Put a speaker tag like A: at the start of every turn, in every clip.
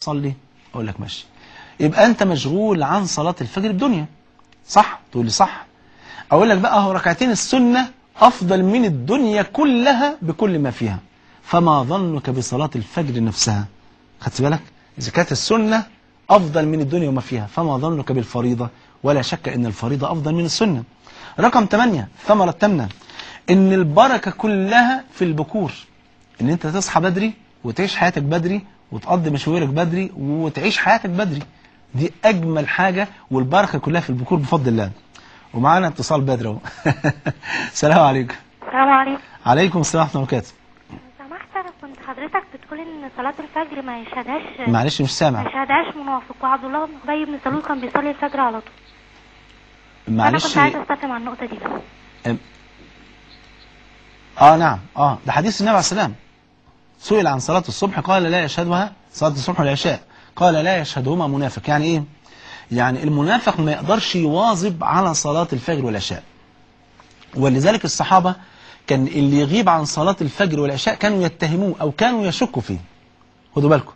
A: تصلي؟ اقول لك ماشي. يبقى انت مشغول عن صلاة الفجر الدنيا، صح؟ تقول لي صح. اقول لك بقى هو ركعتين السنة افضل من الدنيا كلها بكل ما فيها، فما ظنك بصلاة الفجر نفسها؟ خدت بالك؟ اذا كانت السنة افضل من الدنيا وما فيها، فما ظنك بالفريضة؟ ولا شك ان الفريضة افضل من السنة. رقم 8، ثمرة تامنة، ان البركة كلها في البكور، ان انت تصحى بدري وتعيش حياتك بدري وتقضي مشاويرك بدري وتعيش حياتك بدري. دي اجمل حاجة، والبركة كلها في البكور بفضل الله. ومعانا اتصال بدري اهو. السلام عليكم.
B: السلام عليكم.
A: عليكم السلام ورحمة الله وبركاته.
B: لو سمحت، انا كنت حضرتك بتقول ان صلاة الفجر ما يشهدهاش،
A: معلش مش سامع.
B: ما يشهدهاش منافق، وعبد الله بن ابي بن سلول كان بيصلي الفجر على طول.
A: معلش.
B: انا كنت عايزه استفهم عن النقطة دي.
A: نعم. ده حديث النبي عليه السلام. سئل عن صلاة الصبح قال لا يشهدها، صلاة الصبح والعشاء، قال لا يشهدهما منافق. يعني ايه؟ يعني المنافق ما يقدرش يواظب على صلاة الفجر والعشاء. ولذلك الصحابة كان اللي يغيب عن صلاة الفجر والعشاء كانوا يتهموه أو كانوا يشكوا فيه. خدوا بالكم،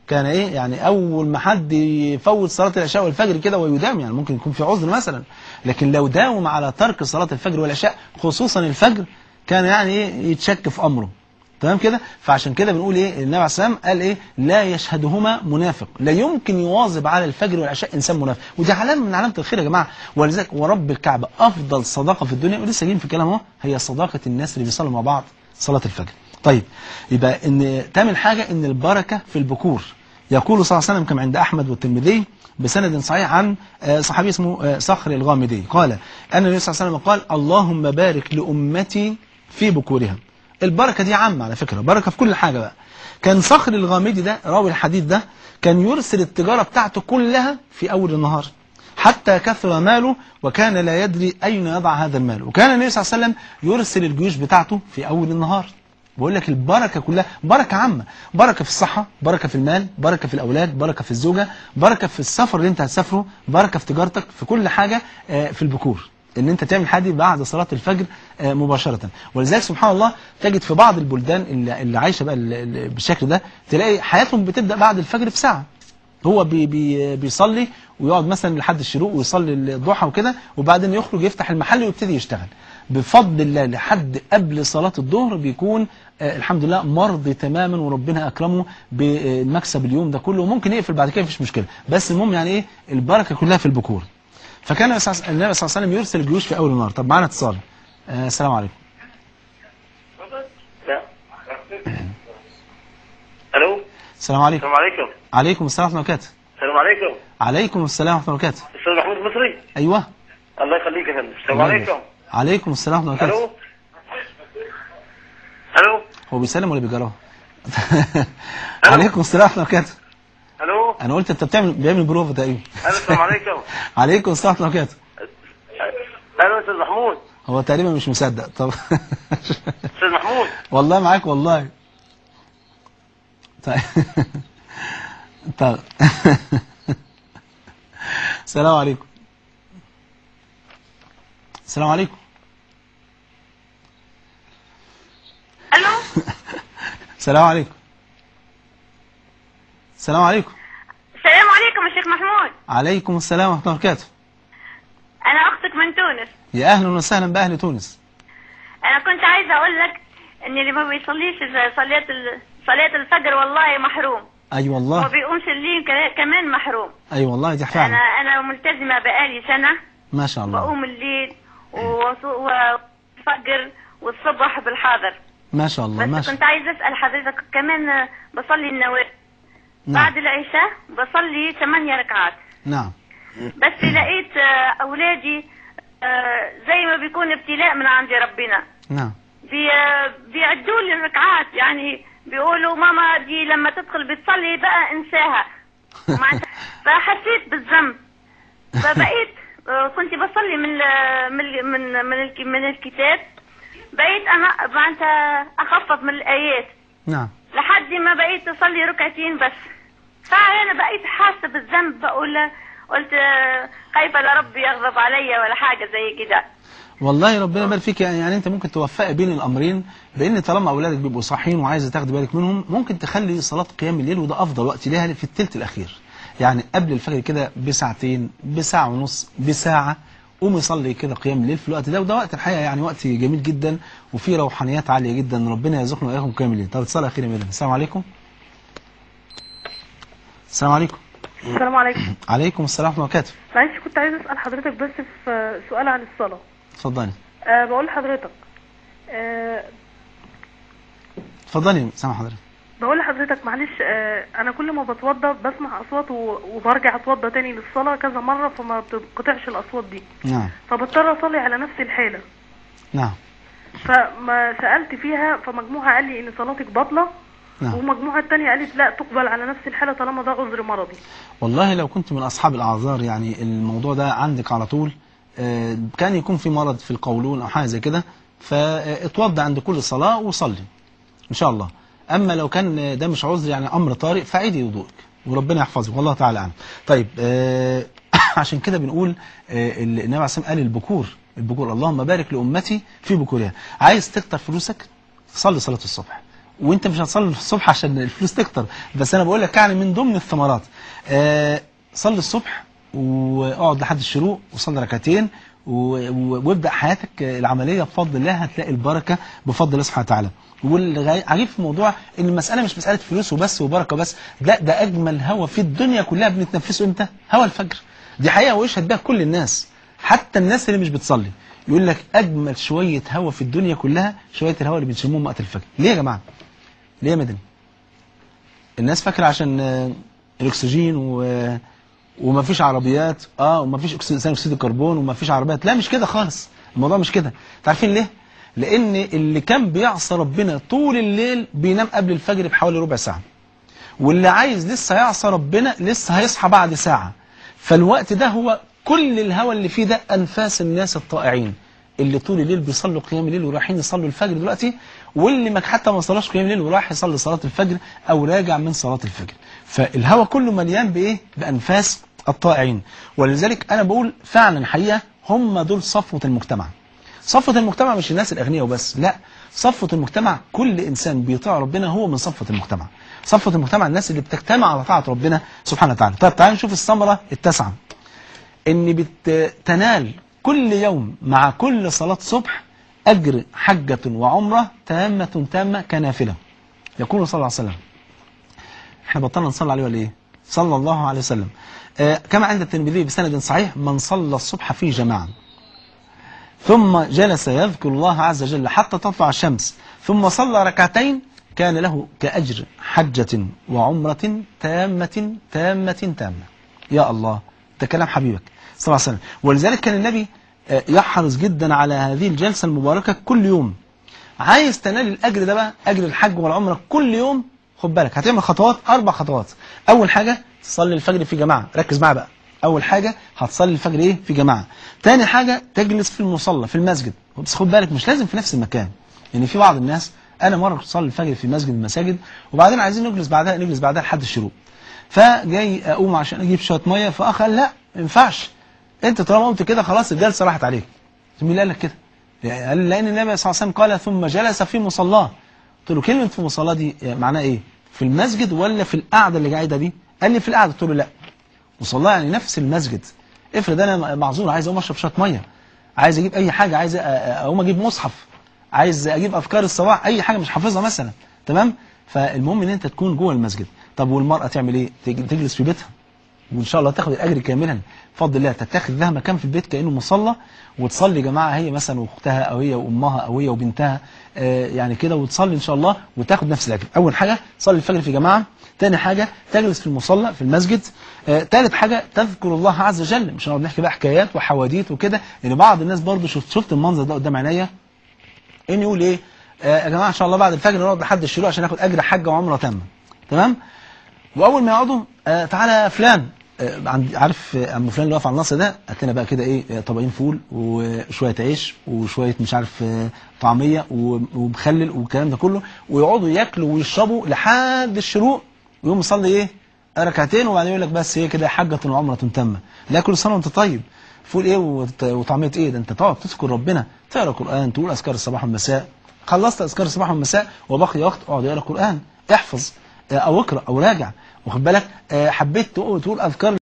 A: كان ايه يعني اول ما حد يفوت صلاة العشاء والفجر كده ويداوم، يعني ممكن يكون في عذر مثلا، لكن لو داوم على ترك صلاة الفجر والعشاء خصوصا الفجر كان يعني ايه يتشك في امره. تمام كده؟ فعشان كده بنقول ايه، النبي عليه الصلاه والسلام قال ايه؟ لا يشهدهما منافق. لا يمكن يواظب على الفجر والعشاء انسان منافق، ودي علامه من علامه الخير يا جماعه. ولذلك ورب الكعبه افضل صداقه في الدنيا، ولسه جايين في الكلام اهو، هي صداقه الناس اللي بيصلوا مع بعض صلاه الفجر. طيب، يبقى ان تامن حاجه ان البركه في البكور. يقول صلى الله عليه وسلم كما عند احمد والترمذي بسند صحيح عن صحابي اسمه صخر الغامدي، قال ان النبي صلى الله عليه وسلم قال اللهم بارك لامتي في بكورها. البركة دي عامة على فكرة، بركة في كل حاجة بقى. كان صخر الغامدي ده راوي الحديث ده كان يرسل التجارة بتاعته كلها في أول النهار حتى كثر ماله، وكان لا يدري أين يضع هذا المال. وكان النبي صلى الله عليه وسلم يرسل الجيوش بتاعته في أول النهار. بقول لك البركة كلها بركة عامة، بركة في الصحة، بركة في المال، بركة في الأولاد، بركة في الزوجة، بركة في السفر اللي انت هتسافره، بركة في تجارتك، في كل حاجة في البكور. ان انت تعمل حاجه بعد صلاه الفجر مباشره. ولذلك سبحان الله تجد في بعض البلدان اللي عايشه بقى بالشكل ده تلاقي حياتهم بتبدا بعد الفجر بساعه. هو بيصلي ويقعد مثلا لحد الشروق ويصلي الضحى وكده، وبعدين يخرج يفتح المحل ويبتدي يشتغل. بفضل الله لحد قبل صلاه الظهر بيكون الحمد لله مرضي تماما، وربنا اكرمه بالمكسب اليوم ده كله، وممكن يقفل بعد كده مفيش مشكله. بس المهم يعني ايه، البركه كلها في البكور. فكان النبي صلى الله عليه وسلم يرسل الجيوش في اول النهار. طب معانا اتصال. السلام عليكم.
C: الو.
A: السلام عليكم.
C: السلام عليكم.
A: عليكم السلام ورحمه الله وبركاته.
C: السلام عليكم.
A: عليكم السلام ورحمه الله وبركاته.
C: استاذ محمود مصري.
A: ايوه.
C: الله يخليك يا فندم. السلام عليكم.
A: عليكم السلام ورحمه الله وبركاته.
C: الو.
A: هو بيسلم ولا بيجراه؟ عليكم السلام ورحمه الله وبركاته.
C: الو.
A: انا قلت انت بيعمل بروفه تقريبا.
C: السلام عليكم.
A: عليكم السلام ورحمه الله وبركاته.
C: الو استاذ محمود.
A: هو تقريبا مش مصدق. طب
C: استاذ محمود
A: والله معاك والله. طيب طب السلام عليكم. السلام عليكم.
D: الو.
A: السلام عليكم. السلام عليكم.
D: السلام عليكم يا شيخ محمود.
A: عليكم السلام ورحمة الله وبركاته.
D: أنا أختك من تونس.
A: يا أهلا وسهلا بأهل تونس.
D: أنا كنت عايزة أقول لك إن اللي ما بيصليش صلاة الفجر والله محروم.
A: أي والله.
D: وما بيقومش الليل كمان محروم.
A: أي والله دي فعلا.
D: أنا ملتزمة بقالي سنة.
A: ما شاء الله.
D: بقوم الليل والفجر والصبح بالحاضر.
A: ما شاء الله.
D: بس كنت عايزة أسأل حضرتك كمان بصلي النوافل. نعم. بعد العشاء بصلي 8 ركعات.
A: نعم.
D: بس لقيت أولادي زي ما بيكون ابتلاء من عند ربنا.
A: نعم.
D: بيعدوا لي الركعات، يعني بيقولوا ماما دي لما تدخل بتصلي بقى انساها. فحسيت بالذنب، فبقيت كنت بصلي من الكتاب، بقيت انا اخفض من الايات.
A: نعم.
D: لحد ما بقيت اصلي ركعتين بس. فانا بقيت حاسه بالذنب، بقول قلت خايفة لا ربي يغضب عليا ولا حاجة زي كده.
A: والله ربنا يبارك فيك. يعني انت ممكن توفقي بين الامرين، بان طالما اولادك بيبقوا صاحيين وعايزه تاخدي بالك منهم، ممكن تخلي صلاه قيام الليل، وده افضل وقت ليها في الثلث الاخير. يعني قبل الفجر كده بساعتين، بساعه ونص، بساعه، قوم يصلي كده قيام الليل في الوقت ده، وده وقت الحقيقه يعني وقت جميل جدا وفيه روحانيات عاليه جدا. ربنا يرزقنا واياكم قيام الليل. طب اتصال اخير يا ميدان. السلام عليكم. السلام عليكم.
E: السلام عليكم.
A: عليكم السلام ورحمه الله وبركاته.
E: معلش كنت عايزه اسال حضرتك بس في سؤال عن الصلاه.
A: اتفضلي.
E: بقول لحضرتك
A: اتفضلي سامع حضرتك.
E: بقول لحضرتك معلش انا كل ما بتوضى بسمع اصوات وبرجع اتوضى تاني للصلاه كذا مره، فما بتنقطعش الاصوات دي.
A: نعم.
E: فبضطر اصلي على نفس الحاله.
A: نعم.
E: فما سالت فيها، فمجموعه قال لي ان صلاتك باطله.
A: نعم.
E: ومجموعه الثانيه قالت لا تقبل على نفس الحاله طالما ده عذر مرضي.
A: والله لو كنت من اصحاب الاعذار، يعني الموضوع ده عندك على طول، كان يكون في مرض في القولون او حاجه زي كده، فاتوضى عند كل صلاه وصلي ان شاء الله. اما لو كان ده مش عذر، يعني امر طارئ، فعيدي وضوءك وربنا يحفظك والله تعالى اعلم. طيب عشان كده بنقول النبي عليه الصلاه والسلام قال البكور اللهم بارك لامتي في بكورها. عايز تكتر فلوسك صلي صلاه الصبح، وانت مش هتصلي الصبح عشان الفلوس تكتر، بس انا بقول لك يعني من ضمن الثمرات صلي الصبح واقعد لحد الشروق وصلي ركعتين وابدا حياتك العمليه بفضل الله، هتلاقي البركه بفضل الله سبحانه وتعالى. والعجيب في الموضوع ان المساله مش مساله فلوس وبس وبركه بس، لا ده اجمل هوا في الدنيا كلها بنتنفسه امتى؟ هوا الفجر. دي حقيقه ويشهد بها كل الناس، حتى الناس اللي مش بتصلي يقول لك اجمل شويه هوا في الدنيا كلها شويه الهوا اللي بنشمهم وقت الفجر. ليه يا جماعه؟ ليه يا مدني؟ الناس فاكره عشان الاكسجين ومفيش عربيات ومفيش ثاني اكسيد الكربون ومفيش عربيات. لا مش كده خالص، الموضوع مش كده. عارفين ليه؟ لان اللي كان بيعصى ربنا طول الليل بينام قبل الفجر بحوالي ربع ساعه، واللي عايز لسه يعصى ربنا لسه هيصحى بعد ساعه. فالوقت ده هو كل الهوى اللي فيه ده انفاس الناس الطائعين اللي طول الليل بيصلوا قيام الليل ورايحين يصلوا الفجر دلوقتي، واللي حتى ما صلاش قيام الليل وراح يصلي صلاه الفجر او راجع من صلاه الفجر. فالهوى كله مليان بايه؟ بانفاس الطائعين. ولذلك انا بقول فعلا حقيقه هم دول صفوه المجتمع. صفوه المجتمع مش الناس الاغنياء وبس، لا، صفوه المجتمع كل انسان بيطيع ربنا هو من صفوه المجتمع. صفوه المجتمع الناس اللي بتجتمع على طاعه ربنا سبحانه وتعالى. طيب تعالوا نشوف الثمره التاسعه، ان بتنال كل يوم مع كل صلاه صبح اجر حجه وعمره تامه كنافله. يقول صلى الله عليه وسلم، احنا بطلنا نصلي عليه ولا ايه؟ صلى الله عليه وسلم كما عند الترمذي بسند صحيح: من صلى الصبح في جماعه ثم جلس يذكر الله عز وجل حتى تطلع الشمس ثم صلى ركعتين كان له كأجر حجة وعمرة تامة. يا الله، ده كلام حبيبك صلى الله عليه وسلم. ولذلك كان النبي يحرص جدا على هذه الجلسة المباركة كل يوم. عايز تنال الأجر ده بقى، أجر الحج والعمرة كل يوم، خد بالك هتعمل خطوات، 4 خطوات. أول حاجة تصلي الفجر في جماعة، ركز معايا بقى. أول حاجة هتصلي الفجر إيه؟ في جماعة. تاني حاجة تجلس في المصلى في المسجد، بس خد بالك مش لازم في نفس المكان. يعني في بعض الناس، أنا مرة كنت أصلي الفجر في مسجد من المساجد وبعدين عايزين نجلس بعدها لحد الشروق. فجاي أقوم عشان أجيب شوية مية، فأخ قال لا ما ينفعش، أنت طالما قمت كده خلاص الجلسة راحت عليك. مين قال لك كده؟ قال لأن النبي صلى الله عليه وسلم قال ثم جلس في مصلاه. قلت له كلمة في مصلاه دي معناها إيه؟ في المسجد ولا في القعدة اللي قاعدة دي؟ قال لي في القعدة. قلت له لا، مصلاه يعني نفس المسجد. افرض انا معذور عايز اقوم اشرب شويه ميه، عايز اجيب اي حاجه، عايز اقوم اجيب مصحف، عايز اجيب اذكار الصباح، اي حاجه مش حافظها مثلا، تمام؟ فالمهم ان انت تكون جوه المسجد. طب والمراه تعمل ايه؟ تجلس في بيتها وان شاء الله تاخد الاجر كاملا بفضل الله. تتخذ لها مكان في البيت كانه مصلى وتصلي جماعه هي مثلا واختها او هي وامها او هي وبنتها يعني كده، وتصلي ان شاء الله وتاخد نفس الاجر. اول حاجه تصلي الفجر في جماعه، ثاني حاجه تجلس في المصلى في المسجد، ثالث حاجه تذكر الله عز وجل. مش هنقعد نحكي بقى حكايات وحواديت وكده، لان بعض الناس برضو شفت المنظر ده قدام عينيا، ان يقول ايه يا جماعه ان شاء الله بعد الفجر نقعد لحد الشروق عشان ناخد اجر حجه وعمره تامه، تمام؟ واول ما يقعدوا تعالى يا فلان، عارف عم فلان اللي واقف على النص ده، هات لنا بقى كده ايه طبقين فول وشويه عيش وشويه مش عارف طعميه ومخلل والكلام ده كله، ويقعدوا ياكلوا ويشربوا لحد الشروق، ويقوم يصلي ايه ركعتين وبعدين يقول لك بس هي كده حجة وعمرة تامة. لا، كل سنة وانت طيب. فول ايه وطعمية ايه؟ ده انت تقعد تذكر ربنا، تقرا قرآن، تقول اذكار الصباح والمساء. خلصت اذكار الصباح والمساء وبقي وقت، اقعد اقرا قرآن، احفظ او اقرا او راجع، واخد بالك. حبيت تقول اذكار